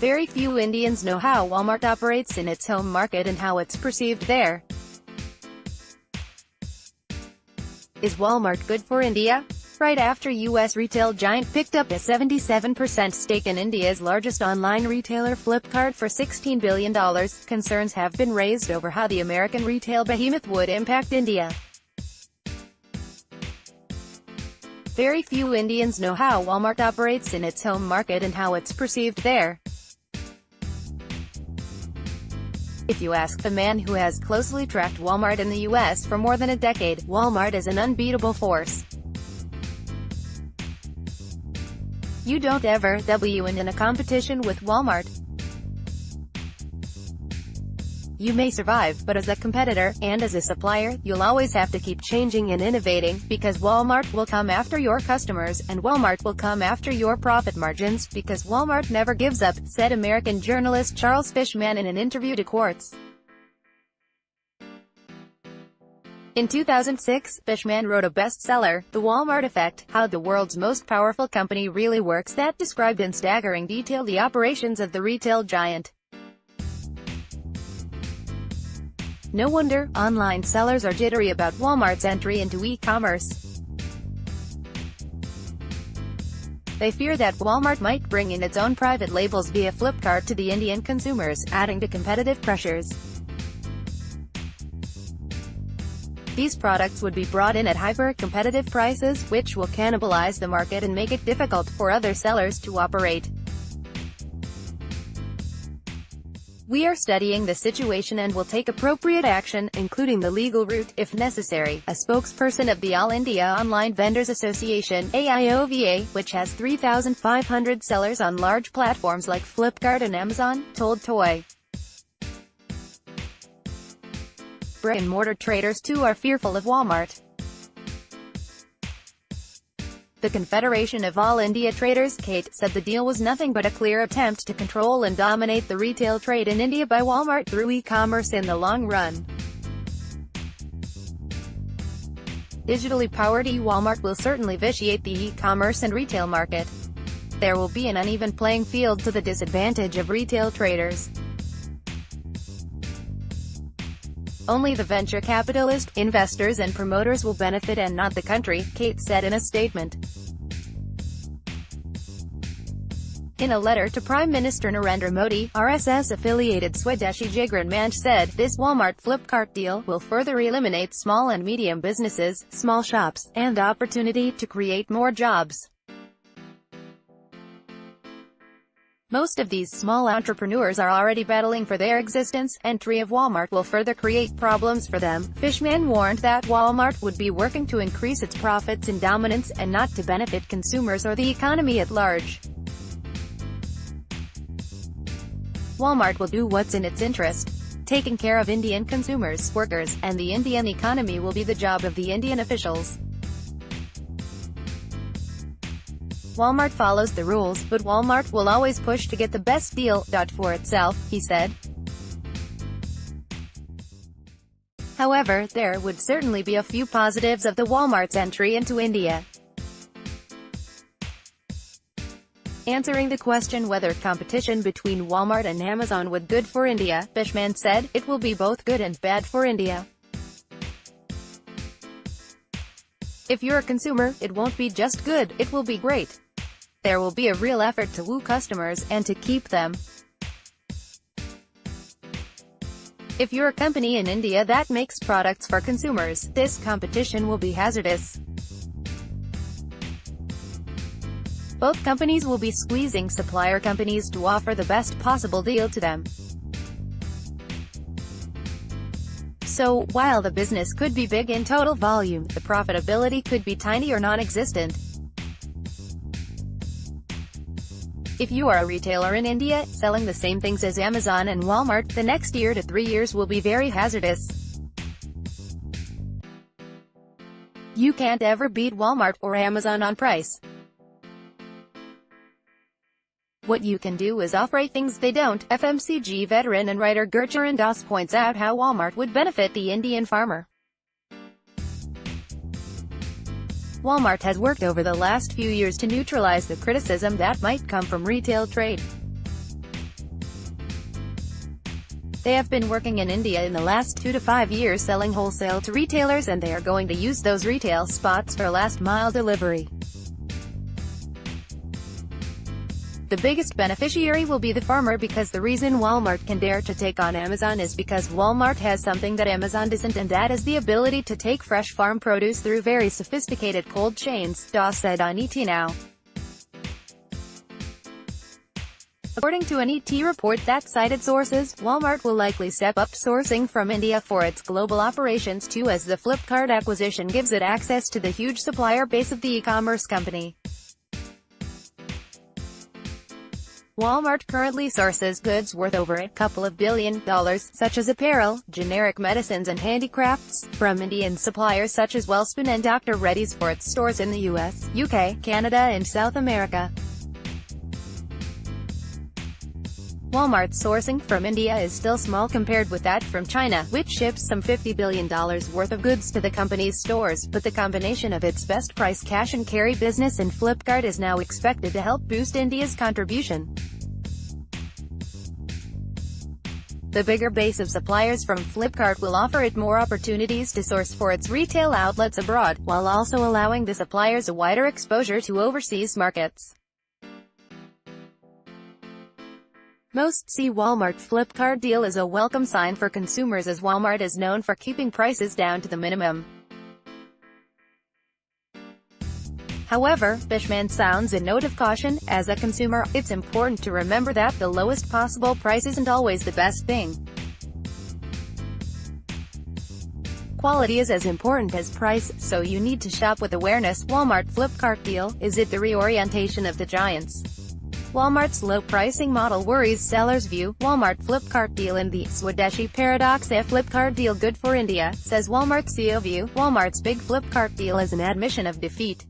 Very few Indians know how Walmart operates in its home market and how it's perceived there. Is Walmart good for India? Right after U.S. retail giant picked up a 77% stake in India's largest online retailer Flipkart for $16 billion, concerns have been raised over how the American retail behemoth would impact India. Very few Indians know how Walmart operates in its home market and how it's perceived there. If you ask the man who has closely tracked Walmart in the U.S. for more than a decade, Walmart is an unbeatable force. You don't ever win in a competition with Walmart. You may survive, but as a competitor, and as a supplier, you'll always have to keep changing and innovating, because Walmart will come after your customers, and Walmart will come after your profit margins, because Walmart never gives up, said American journalist Charles Fishman in an interview to Quartz. In 2006, Fishman wrote a bestseller, The Walmart Effect, How the World's Most Powerful Company Really Works, that described in staggering detail the operations of the retail giant. No wonder, online sellers are jittery about Walmart's entry into e-commerce. They fear that Walmart might bring in its own private labels via Flipkart to the Indian consumers, adding to competitive pressures. These products would be brought in at hyper-competitive prices, which will cannibalize the market and make it difficult for other sellers to operate. We are studying the situation and will take appropriate action, including the legal route, if necessary, a spokesperson of the All India Online Vendors Association, AIOVA, which has 3,500 sellers on large platforms like Flipkart and Amazon, told Toy. Brick-and-mortar traders too are fearful of Walmart. The Confederation of All India Traders, Kate, said the deal was nothing but a clear attempt to control and dominate the retail trade in India by Walmart through e-commerce in the long run. Digitally powered Walmart will certainly vitiate the e-commerce and retail market. There will be an uneven playing field to the disadvantage of retail traders. Only the venture capitalist, investors and promoters will benefit and not the country, Kate said in a statement. In a letter to Prime Minister Narendra Modi, RSS-affiliated Swadeshi Jagran Manch said, this Walmart-Flipkart deal will further eliminate small and medium businesses, small shops, and opportunity to create more jobs. Most of these small entrepreneurs are already battling for their existence. Entry of Walmart will further create problems for them. Fishman warned that Walmart would be working to increase its profits and dominance, and not to benefit consumers or the economy at large. Walmart will do what's in its interest. Taking care of Indian consumers, workers, and the Indian economy will be the job of the Indian officials. Walmart follows the rules, but Walmart will always push to get the best deal for itself, he said. However, there would certainly be a few positives of the Walmart's entry into India. Answering the question whether competition between Walmart and Amazon would be good for India, Fishman said, it will be both good and bad for India. If you're a consumer, it won't be just good, it will be great. There will be a real effort to woo customers, and to keep them. If you're a company in India that makes products for consumers, this competition will be hazardous. Both companies will be squeezing supplier companies to offer the best possible deal to them. So, while the business could be big in total volume, the profitability could be tiny or non-existent. If you are a retailer in India, selling the same things as Amazon and Walmart, the next year to 3 years will be very hazardous. You can't ever beat Walmart or Amazon on price. What you can do is offer things they don't. FMCG veteran and writer Gurcharan Das points out how Walmart would benefit the Indian farmer. Walmart has worked over the last few years to neutralize the criticism that might come from retail trade. They have been working in India in the last 2 to 5 years selling wholesale to retailers, and they are going to use those retail spots for last-mile delivery. The biggest beneficiary will be the farmer, because the reason Walmart can dare to take on Amazon is because Walmart has something that Amazon doesn't, and that is the ability to take fresh farm produce through very sophisticated cold chains, Doss said on ET Now. According to an ET report that cited sources, Walmart will likely step up sourcing from India for its global operations too, as the Flipkart acquisition gives it access to the huge supplier base of the e-commerce company. Walmart currently sources goods worth over $2 billion, such as apparel, generic medicines and handicrafts, from Indian suppliers such as Wellspun and Dr. Reddy's for its stores in the US, UK, Canada and South America. Walmart's sourcing from India is still small compared with that from China, which ships some $50 billion worth of goods to the company's stores, but the combination of its best price cash and carry business and Flipkart is now expected to help boost India's contribution. The bigger base of suppliers from Flipkart will offer it more opportunities to source for its retail outlets abroad, while also allowing the suppliers a wider exposure to overseas markets. Most see Walmart-Flipkart deal as a welcome sign for consumers, as Walmart is known for keeping prices down to the minimum. However, Fishman sounds a note of caution. As a consumer, it's important to remember that the lowest possible price isn't always the best thing. Quality is as important as price, so you need to shop with awareness. Walmart-Flipkart deal, is it the reorientation of the giants? Walmart's low pricing model worries sellers' view. Walmart-Flipkart deal in the Swadeshi paradox. A Flipkart deal good for India, says Walmart CEO view. Walmart's big Flipkart deal is an admission of defeat.